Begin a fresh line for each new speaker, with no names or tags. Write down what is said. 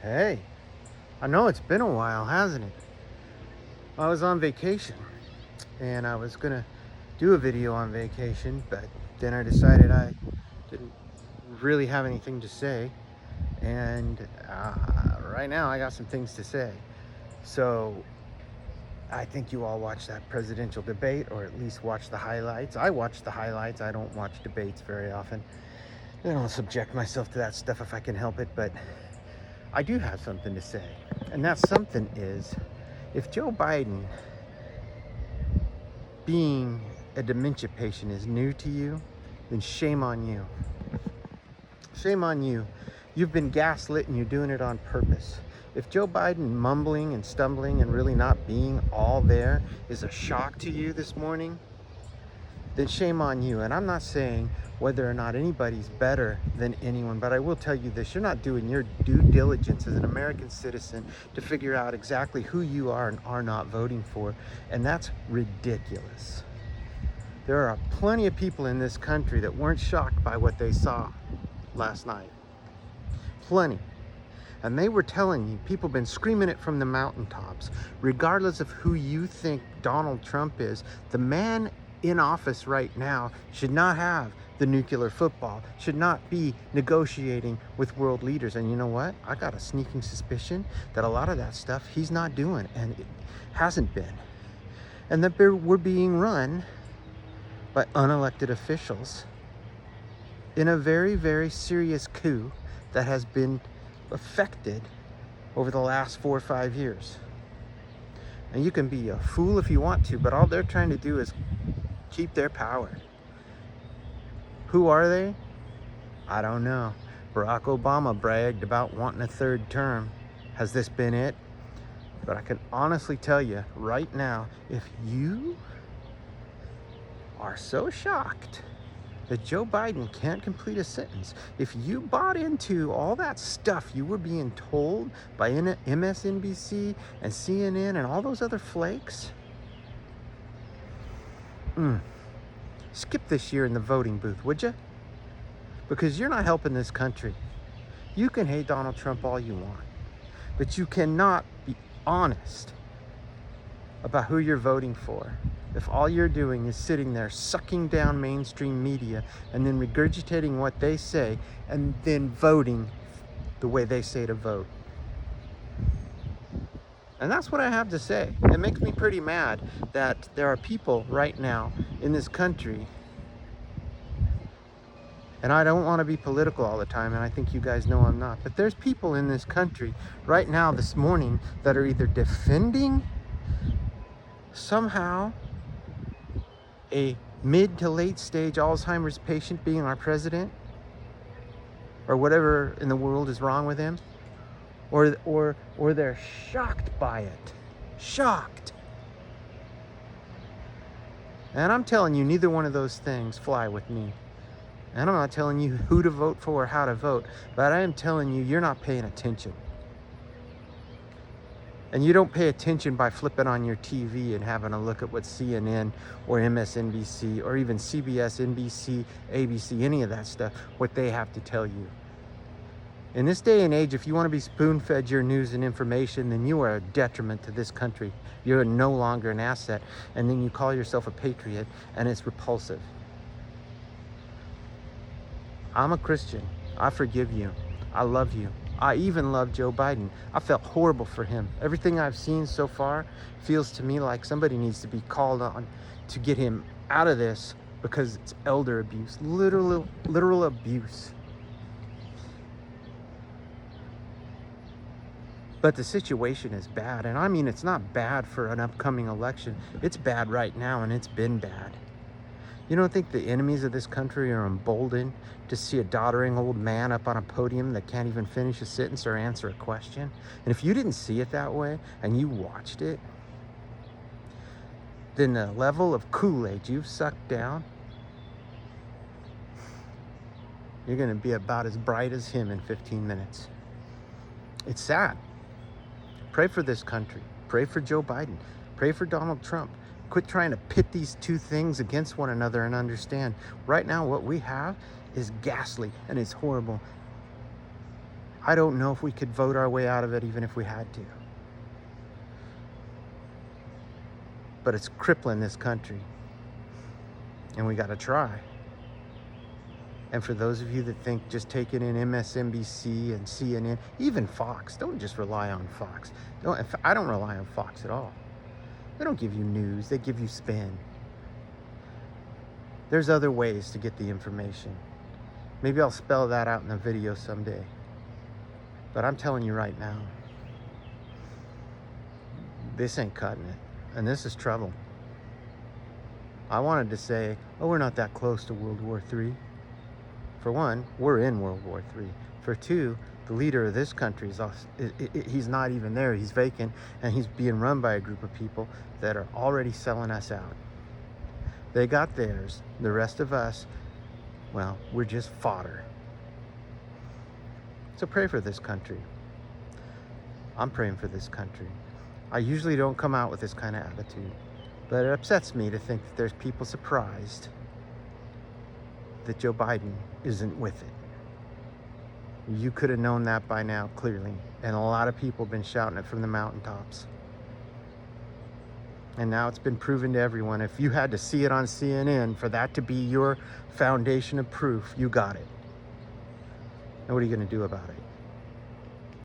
Hey, I know it's been a while, hasn't it? I was on vacation and I was gonna do a video on vacation, but then I decided I didn't really have anything to say. And right now I got some things to say. So I think you all watch that presidential debate, or at least watch the highlights. I watch the highlights. I don't watch debates very often. I don't subject myself to that stuff if I can help it, but I do have something to say. And that something is, if Joe Biden being a dementia patient is new to you, then shame on you. Shame on you. You've been gaslit and you're doing it on purpose. If Joe Biden mumbling and stumbling and really not being all there is a shock to you this morning, then shame on you. And I'm not saying whether or not anybody's better than anyone, but I will tell you this: you're not doing your due diligence as an American citizen to figure out exactly who you are and are not voting for, and that's ridiculous. There are plenty of people in this country that weren't shocked by what they saw last night. Plenty. And they were telling you, people have been screaming it from the mountaintops, regardless of who you think Donald Trump is, the man in office right now should not have the nuclear football, should not be negotiating with world leaders. And you know what? I got a sneaking suspicion that a lot of that stuff he's not doing, and it hasn't been. And that we're being run by unelected officials in a very, very serious coup that has been affected over the last 4 or 5 years. And you can be a fool if you want to, but all they're trying to do is keep their power. Who are they? I don't know. Barack Obama bragged about wanting a third term. Has this been it? But I can honestly tell you right now, if you are so shocked that Joe Biden can't complete a sentence, if you bought into all that stuff you were being told by MSNBC and CNN and all those other flakes, skip this year in the voting booth, would you? Because you're not helping this country. You can hate Donald Trump all you want, but you cannot be honest about who you're voting for if all you're doing is sitting there sucking down mainstream media and then regurgitating what they say and then voting the way they say to vote. And that's what I have to say. It makes me pretty mad that there are people right now in this country, and I don't want to be political all the time, and I think you guys know I'm not, but there's people in this country right now this morning that are either defending somehow a mid to late stage Alzheimer's patient being our president, or whatever in the world is wrong with him, or they're shocked by it. Shocked. And I'm telling you, neither one of those things fly with me. And I'm not telling you who to vote for or how to vote, but I am telling you, you're not paying attention. And you don't pay attention by flipping on your TV and having a look at what CNN or MSNBC or even CBS, NBC, ABC, any of that stuff, what they have to tell you. In this day and age, if you want to be spoon-fed your news and information, then you are a detriment to this country. You're no longer an asset, and then you call yourself a patriot, and it's repulsive. I'm a Christian. I forgive you. I love you. I even love Joe Biden. I felt horrible for him. Everything I've seen so far feels to me like somebody needs to be called on to get him out of this, because it's elder abuse, literal abuse. But the situation is bad, and I mean, it's not bad for an upcoming election. It's bad right now, and it's been bad. You don't think the enemies of this country are emboldened to see a doddering old man up on a podium that can't even finish a sentence or answer a question? And if you didn't see it that way and you watched it, then the level of Kool-Aid you've sucked down, you're going to be about as bright as him in 15 minutes. It's sad. Pray for this country. Pray for Joe Biden. Pray for Donald Trump. Quit trying to pit these two things against one another and understand. Right now, what we have is ghastly and it's horrible. I don't know if we could vote our way out of it even if we had to. But it's crippling this country. And we got to try. And for those of you that think just taking in MSNBC and CNN, even Fox, don't just rely on Fox. I don't rely on Fox at all. They don't give you news, they give you spin. There's other ways to get the information. Maybe I'll spell that out in a video someday. But I'm telling you right now, this ain't cutting it. And this is trouble. I wanted to say, oh, we're not that close to World War III. For one, we're in World War III. For two, the leader of this country, he's not even there. He's vacant, and he's being run by a group of people that are already selling us out. They got theirs. The rest of us, well, we're just fodder. So pray for this country. I'm praying for this country. I usually don't come out with this kind of attitude, but it upsets me to think that there's people surprised that Joe Biden isn't with it. You could have known that by now, clearly, and a lot of people have been shouting it from the mountaintops. And now it's been proven to everyone. If you had to see it on CNN for that to be your foundation of proof, you got it. And what are you going to do about it?